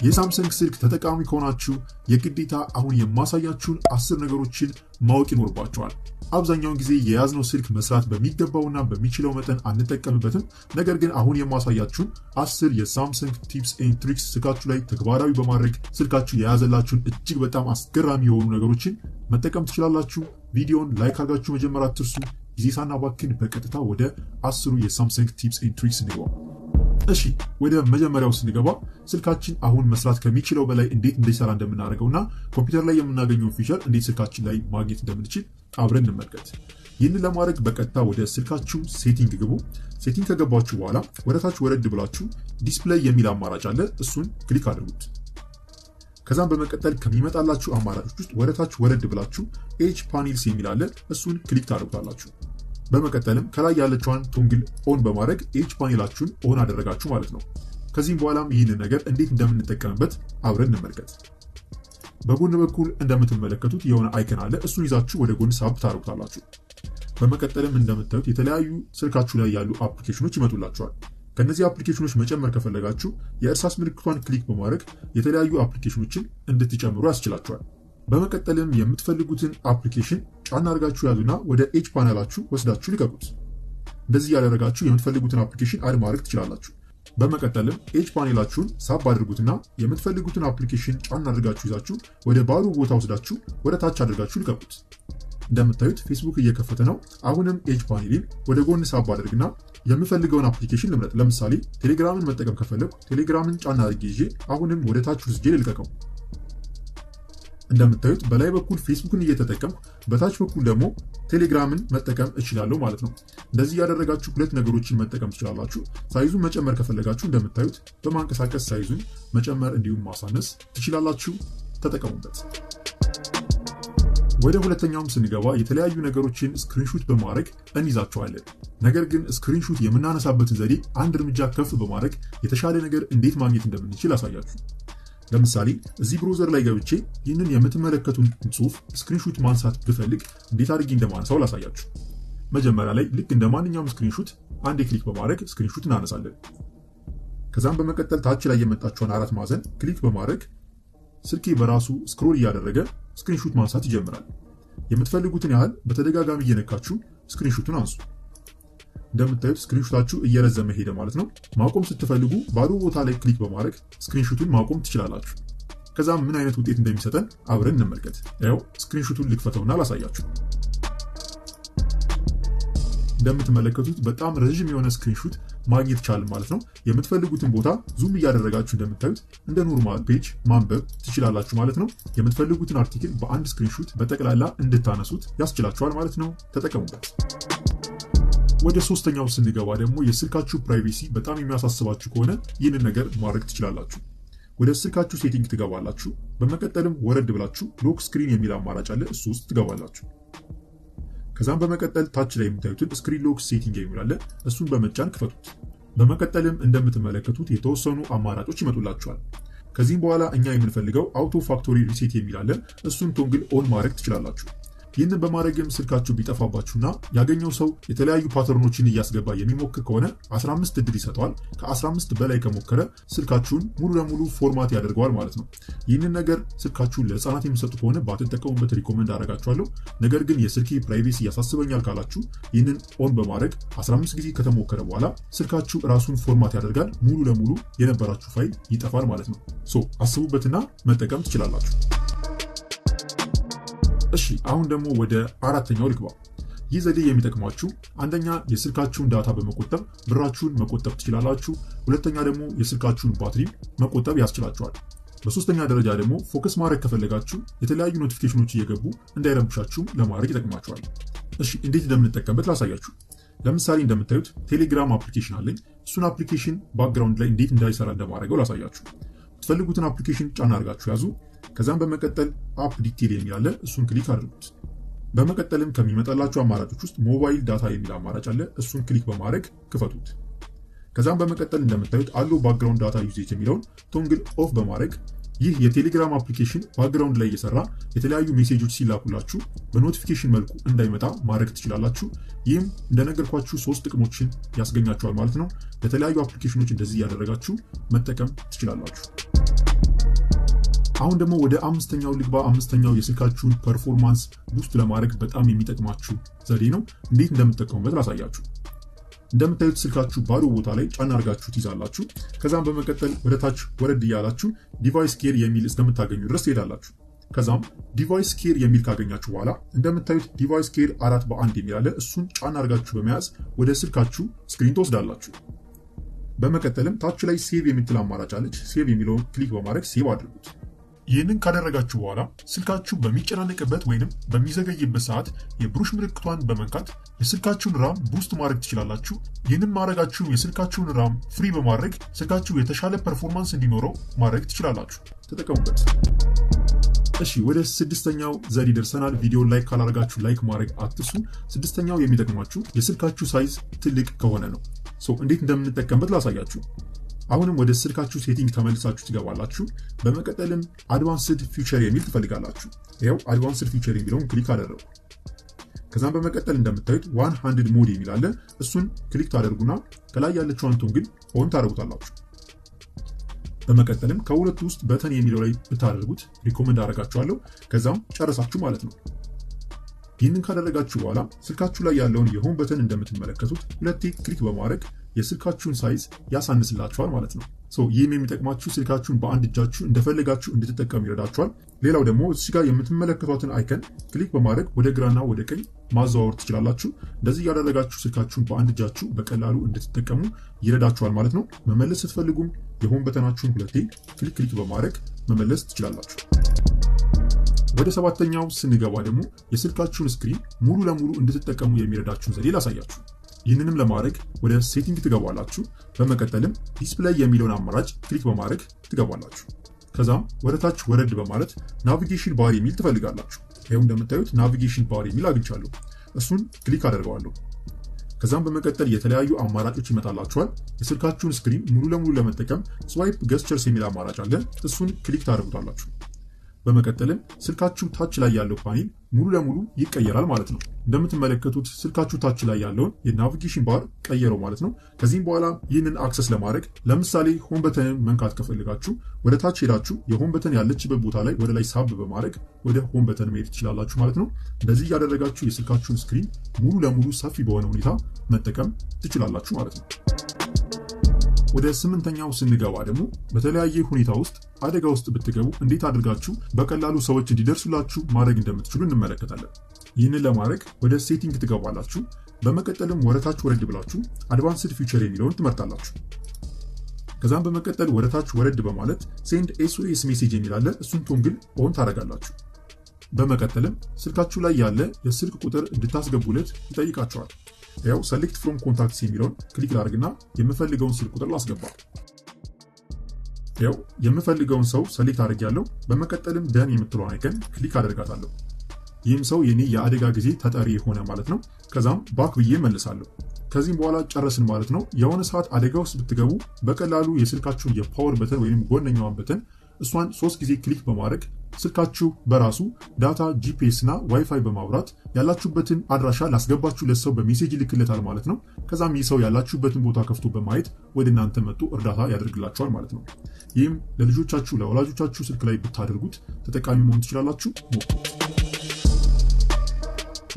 የሳምሰንግ ስልክ ተጠቃሚ ከሆናችሁ የግዴታ አሁን የማሳያችሁን 10 ነገሮችን ማወቅ ይኖርባችኋል። አብዛኛውን ጊዜ የያዝነው ስልክ መስራት በሚገባውና በሚችለው መጠን አንጠቀምበትም። ነገር ግን አሁን የማሳያችሁን 10 የሳምሰንግ ቲፕስ ኤንድ ትሪክስ ስልካችሁ ላይ ተግባራዊ በማድረግ ስልካችሁ የያዘላችሁን እጅግ በጣም አስገራሚ የሆኑ ነገሮችን መጠቀም ትችላላችሁ። ቪዲዮውን ላይክ አድርጋችሁ መጀመር አትርሱ። ጊዜ ሳናባክን በቀጥታ ወደ 10 የሳምሰንግ ቲፕስ ኤንድ ትሪክስ እንገባ። እሺ ወደ መጀመሪያው ስንገባ ስልካችን አሁን መስራት ከሚችለው በላይ እንዴት እንዲሰራ እንደምናደርገውና ኮምፒውተር ላይ የምናገኘውን ፊቸር እንዴት ስልካችን ላይ ማግኘት እንደምንችል አብረን እንመልከት። ይህንን ለማድረግ በቀጥታ ወደ ስልካችሁ ሴቲንግ ግቡ። ሴቲንግ ከገባችሁ በኋላ ወደታች ወረድ ብላችሁ ዲስፕሌይ የሚል አማራጭ አለ፣ እሱን ክሊክ አድርጉት። ከዛም በመቀጠል ከሚመጣላችሁ አማራጮች ውስጥ ወደታች ወረድ ብላችሁ ኤጅ ፓኔልስ የሚል አለ፣ እሱን ክሊክ ታደርጉታላችሁ። በመቀጠልም ከላይ ያለችዋን ቶንግል ኦን በማድረግ ኤጅ ፓኔላችሁን ኦን አደረጋችሁ ማለት ነው። ከዚህም በኋላም ይህንን ነገር እንዴት እንደምንጠቀምበት አብረን እንመልከት። በጎን በኩል እንደምትመለከቱት የሆነ አይከን አለ፣ እሱን ይዛችሁ ወደ ጎን ሳብ ታደርጉታላችሁ። በመቀጠልም እንደምታዩት የተለያዩ ስልካችሁ ላይ ያሉ አፕሊኬሽኖች ይመጡላችኋል። ከነዚህ አፕሊኬሽኖች መጨመር ከፈለጋችሁ የእርሳስ ምልክቷን ክሊክ በማድረግ የተለያዩ አፕሊኬሽኖችን እንድትጨምሩ ያስችላችኋል። በመቀጠልም የምትፈልጉትን አፕሊኬሽን ጫና አድርጋችሁ ያዙና ወደ ኤጅ ፓነላችሁ ወስዳችሁ ልቀቁት። እንደዚህ ያደረጋችሁ የምትፈልጉትን አፕሊኬሽን አድ ማድረግ ትችላላችሁ። በመቀጠልም ኤጅ ፓኔላችሁን ሳብ አድርጉትና የምትፈልጉትን አፕሊኬሽን ጫና አድርጋችሁ ይዛችሁ ወደ ባዶ ቦታ ወስዳችሁ ወደ ታች አድርጋችሁ ልቀቁት። እንደምታዩት ፌስቡክ እየከፈተ ነው። አሁንም ኤጅ ፓኔልን ወደ ጎን ሳብ አድርግና የምፈልገውን አፕሊኬሽን ልምረጥ። ለምሳሌ ቴሌግራምን መጠቀም ከፈለኩ ቴሌግራምን ጫና አድርጌ ይዤ አሁንም ወደ ታች ወስጄ ልልቀቀው። እንደምታዩት በላይ በኩል ፌስቡክን እየተጠቀምኩ በታች በኩል ደግሞ ቴሌግራምን መጠቀም እችላለሁ ማለት ነው። እንደዚህ ያደረጋችሁ ሁለት ነገሮችን መጠቀም ትችላላችሁ። ሳይዙን መጨመር ከፈለጋችሁ እንደምታዩት በማንቀሳቀስ ሳይዙን መጨመር እንዲሁም ማሳነስ ትችላላችሁ። ተጠቀሙበት። ወደ ሁለተኛውም ስንገባ የተለያዩ ነገሮችን ስክሪንሹት በማድረግ እንይዛቸዋለን። ነገር ግን ስክሪንሹት የምናነሳበትን ዘዴ አንድ እርምጃ ከፍ በማድረግ የተሻለ ነገር እንዴት ማግኘት እንደምንችል አሳያችሁ። ለምሳሌ እዚህ ብሮዘር ላይ ገብቼ ይህንን የምትመለከቱን ጽሑፍ ስክሪንሹት ማንሳት ብፈልግ እንዴት አድርጌ እንደማነሳው ላሳያችሁ። መጀመሪያ ላይ ልክ እንደ ማንኛውም ስክሪንሹት አንዴ ክሊክ በማድረግ ስክሪንሹት እናነሳለን። ከዛም በመቀጠል ታች ላይ የመጣችውን አራት ማዕዘን ክሊክ በማድረግ ስልኬ በራሱ ስክሮል እያደረገ ስክሪንሹት ማንሳት ይጀምራል። የምትፈልጉትን ያህል በተደጋጋሚ እየነካችሁ ስክሪንሹቱን አንሱ። እንደምታዩት ስክሪንሹታችሁ እየረዘመ ሄደ ማለት ነው። ማቆም ስትፈልጉ ባዶ ቦታ ላይ ክሊክ በማድረግ ስክሪንሹቱን ማቆም ትችላላችሁ። ከዛም ምን አይነት ውጤት እንደሚሰጠን አብረን እንመልከት። ያው ስክሪንሹቱን ልክፈተውና ላሳያችሁ። እንደምትመለከቱት በጣም ረዥም የሆነ ስክሪንሹት ማግኘት ይቻላል ማለት ነው። የምትፈልጉትን ቦታ ዙም እያደረጋችሁ እንደምታዩት እንደ ኖርማል ፔጅ ማንበብ ትችላላችሁ ማለት ነው። የምትፈልጉትን አርቲክል በአንድ ስክሪንሹት በጠቅላላ እንድታነሱት ያስችላችኋል ማለት ነው። ተጠቀሙበት። ወደ ሶስተኛው ስንገባ ደግሞ የስልካችሁ ፕራይቬሲ በጣም የሚያሳስባችሁ ከሆነ ይህንን ነገር ማድረግ ትችላላችሁ። ወደ ስልካችሁ ሴቲንግ ትገባላችሁ። በመቀጠልም ወረድ ብላችሁ ሎክ ስክሪን የሚል አማራጭ አለ፣ እሱ ውስጥ ትገባላችሁ። ከዛም በመቀጠል ታች ላይ የምታዩትን ስክሪን ሎክ ሴቲንግ የሚል አለ፣ እሱን በመጫን ክፈቱት። በመቀጠልም እንደምትመለከቱት የተወሰኑ አማራጮች ይመጡላችኋል። ከዚህም በኋላ እኛ የምንፈልገው አውቶ ፋክቶሪ ሪሴት የሚል አለ፣ እሱን ቶንግል ኦን ማድረግ ትችላላችሁ። ይህንን በማድረግም ስልካችሁ ቢጠፋባችሁና ያገኘው ሰው የተለያዩ ፓተርኖችን እያስገባ የሚሞክር ከሆነ 15 እድል ይሰጠዋል። ከ15 በላይ ከሞከረ ስልካችሁን ሙሉ ለሙሉ ፎርማት ያደርገዋል ማለት ነው። ይህንን ነገር ስልካችሁን ለህፃናት የሚሰጡ ከሆነ ባትጠቀሙበት ሪኮመንድ አደርጋችኋለሁ። ነገር ግን የስልኬ ፕራይቬሲ ያሳስበኛል ካላችሁ ይህንን ኦን በማድረግ 15 ጊዜ ከተሞከረ በኋላ ስልካችሁ ራሱን ፎርማት ያደርጋል። ሙሉ ለሙሉ የነበራችሁ ፋይል ይጠፋል ማለት ነው። አስቡበትና መጠቀም ትችላላችሁ። እሺ አሁን ደግሞ ወደ አራተኛው ልግባ። ይህ ዘዴ የሚጠቅማችሁ አንደኛ የስልካችሁን ዳታ በመቆጠብ ብራችሁን መቆጠብ ትችላላችሁ። ሁለተኛ ደግሞ የስልካችሁን ባትሪ መቆጠብ ያስችላችኋል። በሶስተኛ ደረጃ ደግሞ ፎከስ ማድረግ ከፈለጋችሁ የተለያዩ ኖቲፊኬሽኖች እየገቡ እንዳይረብሻችሁ ለማድረግ ይጠቅማችኋል። እሺ እንዴት እንደምንጠቀምበት ላሳያችሁ። ለምሳሌ እንደምታዩት ቴሌግራም አፕሊኬሽን አለኝ። እሱን አፕሊኬሽን ባክግራውንድ ላይ እንዴት እንዳይሰራ እንደማድረገው ላሳያችሁ። የምትፈልጉትን አፕሊኬሽን ጫና አድርጋችሁ ያዙ። ከዛም በመቀጠል አፕ ዲቴል የሚል አለ፣ እሱን ክሊክ አድርጉት። በመቀጠልም ከሚመጣላችሁ አማራጮች ውስጥ ሞባይል ዳታ የሚል አማራጭ አለ፣ እሱን ክሊክ በማድረግ ክፈቱት። ከዛም በመቀጠል እንደምታዩት አሎ ባክግራውንድ ዳታ ዩዜጅ የሚለውን ቶንግል ኦፍ በማድረግ ይህ የቴሌግራም አፕሊኬሽን ባክግራውንድ ላይ እየሰራ የተለያዩ ሜሴጆች ሲላኩላችሁ በኖቲፊኬሽን መልኩ እንዳይመጣ ማድረግ ትችላላችሁ። ይህም እንደነገርኳችሁ 3 ጥቅሞችን ያስገኛችኋል ማለት ነው። ለተለያዩ አፕሊኬሽኖች እንደዚህ እያደረጋችሁ መጠቀም ትችላላችሁ። አሁን ደግሞ ወደ አምስተኛው ልግባ። አምስተኛው የስልካችሁን ፐርፎርማንስ ቡስት ለማድረግ በጣም የሚጠቅማችሁ ዘዴ ነው። እንዴት እንደምትጠቀሙበት ላሳያችሁ። እንደምታዩት ስልካችሁ ባዶ ቦታ ላይ ጫና አድርጋችሁ ትይዛላችሁ። ከዛም በመቀጠል ወደ ታች ወረድ እያላችሁ ዲቫይስ ኬር የሚል እስከምታገኙ ድረስ ትሄዳላችሁ። ከዛም ዲቫይስ ኬር የሚል ካገኛችሁ በኋላ እንደምታዩት ዲቫይስ ኬር 4 በ1 የሚል አለ። እሱን ጫና አድርጋችሁ በመያዝ ወደ ስልካችሁ ስክሪን ትወስዳላችሁ። በመቀጠልም ታች ላይ ሴቭ የምትል አማራጭ አለች። ሴቭ የሚለውን ክሊክ በማድረግ ሴቭ አድርጉት። ይህንን ካደረጋችሁ በኋላ ስልካችሁ በሚጨናነቅበት ወይንም በሚዘገይበት ሰዓት የብሩሽ ምልክቷን በመንካት የስልካችሁን ራም ቡስት ማድረግ ትችላላችሁ። ይህንን ማድረጋችሁ የስልካችሁን ራም ፍሪ በማድረግ ስልካችሁ የተሻለ ፐርፎርማንስ እንዲኖረው ማድረግ ትችላላችሁ። ተጠቀሙበት። እሺ ወደ ስድስተኛው ዘዴ ደርሰናል። ቪዲዮን ላይክ ካላደረጋችሁ ላይክ ማድረግ አትርሱ። ስድስተኛው የሚጠቅማችሁ የስልካችሁ ሳይዝ ትልቅ ከሆነ ነው። እንዴት እንደምንጠቀምበት ላሳያችሁ። አሁንም ወደ ስልካችሁ ሴቲንግ ተመልሳችሁ ትገባላችሁ። በመቀጠልም አድቫንስድ ፊቸር የሚል ትፈልጋላችሁ። ይኸው አድቫንስድ ፊቸር የሚለውን ክሊክ አደረጉ። ከዛም በመቀጠል እንደምታዩት 100 ሞድ የሚል አለ። እሱን ክሊክ ታደርጉና ከላይ ያለችውን ቶግል ኦን ታደርጉታላችሁ። በመቀጠልም ከሁለቱ ውስጥ በተን የሚለው ላይ ብታደርጉት ሪኮመንድ አደርጋችኋለሁ። ከዛም ጨረሳችሁ ማለት ነው። ይህንን ካደረጋችሁ በኋላ ስልካችሁ ላይ ያለውን የሆም በተን እንደምትመለከቱት ሁለቴ ክሊክ በማድረግ የስልካችሁን ሳይዝ ያሳንስላችኋል ማለት ነው። ይህም የሚጠቅማችሁ ስልካችሁን በአንድ እጃችሁ እንደፈለጋችሁ እንድትጠቀሙ ይረዳችኋል። ሌላው ደግሞ እዚህ ጋር የምትመለከቷትን አይከን ክሊክ በማድረግ ወደ ግራና ወደ ቀኝ ማዘዋወር ትችላላችሁ። እንደዚህ ያደረጋችሁ ስልካችሁን በአንድ እጃችሁ በቀላሉ እንድትጠቀሙ ይረዳችኋል ማለት ነው። መመለስ ስትፈልጉም የሆም በተናችሁን ሁለቴ ክሊክ በማድረግ መመለስ ትችላላችሁ። ወደ ሰባተኛው ስንገባ ደግሞ የስልካችሁን ስክሪን ሙሉ ለሙሉ እንድትጠቀሙ የሚረዳችሁን ዘዴ ላሳያችሁ። ይህንንም ለማድረግ ወደ ሴቲንግ ትገባላችሁ። በመቀጠልም ዲስፕሌይ የሚለውን አማራጭ ክሊክ በማድረግ ትገባላችሁ። ከዛም ወደ ታች ወረድ በማለት ናቪጌሽን ባር የሚል ትፈልጋላችሁ። ይኸው እንደምታዩት ናቪጌሽን ባር የሚል አግኝቻለሁ። እሱን ክሊክ አደርገዋለሁ። ከዛም በመቀጠል የተለያዩ አማራጮች ይመጣላችኋል። የስልካችሁን ስክሪን ሙሉ ለሙሉ ለመጠቀም ስዋይፕ ገስቸርስ የሚል አማራጭ አለ። እሱን ክሊክ ታደርጉታላችሁ። በመቀጠልም ስልካችሁ ታች ላይ ያለው ፓኔል ሙሉ ለሙሉ ይቀየራል ማለት ነው። እንደምትመለከቱት ስልካችሁ ታች ላይ ያለውን የናቪጌሽን ባር ቀየረው ማለት ነው። ከዚህም በኋላ ይህንን አክሰስ ለማድረግ ለምሳሌ ሆም በተንን መንካት ከፈልጋችሁ ወደ ታች ሄዳችሁ የሆም በተን ያለችበት ቦታ ላይ ወደ ላይ ሳብ በማድረግ ወደ ሆም በተን መሄድ ትችላላችሁ ማለት ነው። እንደዚህ እያደረጋችሁ የስልካችሁን ስክሪን ሙሉ ለሙሉ ሰፊ በሆነ ሁኔታ መጠቀም ትችላላችሁ ማለት ነው። ወደ ስምንተኛው ስንገባ ደግሞ በተለያየ ሁኔታ ውስጥ አደጋ ውስጥ ብትገቡ እንዴት አድርጋችሁ በቀላሉ ሰዎች እንዲደርሱላችሁ ማድረግ እንደምትችሉ እንመለከታለን። ይህንን ለማድረግ ወደ ሴቲንግ ትገባላችሁ። በመቀጠልም ወደታች ወረድ ብላችሁ አድቫንስድ ፊቸር የሚለውን ትመርጣላችሁ። ከዛም በመቀጠል ወደታች ወረድ በማለት ሴንድ ኤስኦኤስ ሜሴጅ የሚል አለ። እሱን ቶንግል ኦን ታደርጋላችሁ። በመቀጠልም ስልካችሁ ላይ ያለ የስልክ ቁጥር እንድታስገቡለት ይጠይቃችኋል። ያው ሰሌክት ፍሮም ኮንታክትስ የሚለውን ክሊክ ላድርግና የምፈልገውን ስልክ ቁጥር ላስገባ። ያው የምፈልገውን ሰው ሰሌክት አድርጌያለሁ። በመቀጠልም ደን የምትለውን አይከን ክሊክ አደርጋታለሁ። ይህም ሰው የኔ የአደጋ ጊዜ ተጠሪ የሆነ ማለት ነው። ከዛም ባክ ብዬ መልሳለሁ። ከዚህም በኋላ ጨረስን ማለት ነው። የሆነ ሰዓት አደጋ ውስጥ ብትገቡ በቀላሉ የስልካችሁን የፓወር በተን ወይም ጎነኛዋን በተን እሷን 3 ጊዜ ክሊክ በማድረግ ስልካችሁ በራሱ ዳታ ጂፒኤስ እና ዋይፋይ በማብራት ያላችሁበትን አድራሻ ላስገባችሁለት ሰው በሜሴጅ ይልክለታል ማለት ነው። ከዛም ይህ ሰው ያላችሁበትን ቦታ ከፍቶ በማየት ወደ እናንተ መጥቶ እርዳታ ያደርግላችኋል ማለት ነው። ይህም ለልጆቻችሁ ለወላጆቻችሁ ስልክ ላይ ብታደርጉት ተጠቃሚ መሆን ትችላላችሁ።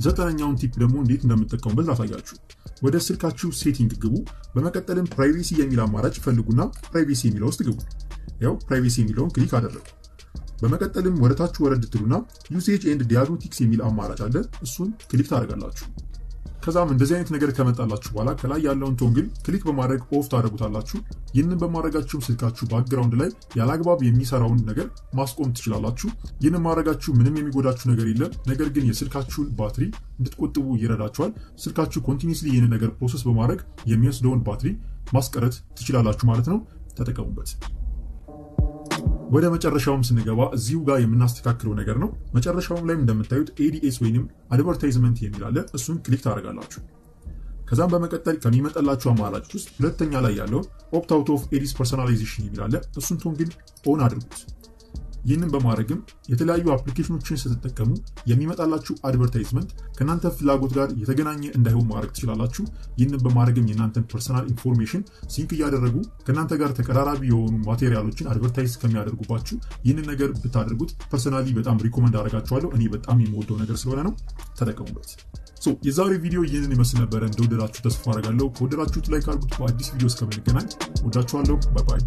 ዘጠነኛውን ቲፕ ደግሞ እንዴት እንደምትጠቀሙበት ላሳያችሁ። ወደ ስልካችሁ ሴቲንግ ግቡ። በመቀጠልም ፕራይቬሲ የሚል አማራጭ ፈልጉና ፕራይቬሲ የሚለው ውስጥ ግቡ። ያው ፕራይቬሲ የሚለውን ክሊክ አደረጉ። በመቀጠልም ወደታች ወረድ ትሉና ዩሴጅ ኤንድ ዲያግኖስቲክስ የሚል አማራጭ አለ። እሱን ክሊክ ታደርጋላችሁ። ከዛም እንደዚህ አይነት ነገር ከመጣላችሁ በኋላ ከላይ ያለውን ቶንግል ክሊክ በማድረግ ኦፍ ታደርጉታላችሁ። ይህንን በማድረጋችሁ ስልካችሁ ባክግራውንድ ላይ ያላግባብ የሚሰራውን ነገር ማስቆም ትችላላችሁ። ይህንን ማድረጋችሁ ምንም የሚጎዳችሁ ነገር የለም። ነገር ግን የስልካችሁን ባትሪ እንድትቆጥቡ ይረዳችኋል። ስልካችሁ ኮንቲኒስሊ ይህንን ነገር ፕሮሰስ በማድረግ የሚወስደውን ባትሪ ማስቀረት ትችላላችሁ ማለት ነው። ተጠቀሙበት። ወደ መጨረሻውም ስንገባ እዚሁ ጋር የምናስተካክለው ነገር ነው። መጨረሻውም ላይም እንደምታዩት ኤዲኤስ ወይንም አድቨርታይዝመንት የሚል አለ። እሱን ክሊክ ታደርጋላችሁ። ከዛም በመቀጠል ከሚመጣላችሁ አማራጮች ውስጥ ሁለተኛ ላይ ያለውን ኦፕት አውት ኦፍ ኤዲስ ፐርሶናላይዜሽን የሚል አለ። እሱን ቶንግል ኦን አድርጉት። ይህንን በማድረግም የተለያዩ አፕሊኬሽኖችን ስትጠቀሙ የሚመጣላችሁ አድቨርታይዝመንት ከናንተ ፍላጎት ጋር የተገናኘ እንዳይሆን ማድረግ ትችላላችሁ። ይህንን በማድረግም የናንተን ፐርሰናል ኢንፎርሜሽን ሲንክ እያደረጉ ከናንተ ጋር ተቀራራቢ የሆኑ ማቴሪያሎችን አድቨርታይዝ ከሚያደርጉባችሁ ይህንን ነገር ብታደርጉት ፐርሰናሊ በጣም ሪኮመንድ አደርጋችኋለሁ። እኔ በጣም የምወደው ነገር ስለሆነ ነው፣ ተጠቀሙበት። የዛሬው ቪዲዮ ይህንን ይመስል ነበር። እንደወደዳችሁ ተስፋ አደርጋለሁ። ከወደዳችሁት ላይክ አድርጉት። በአዲስ ቪዲዮ እስከምንገናኝ ወዳችኋለሁ። ባይ ባይ።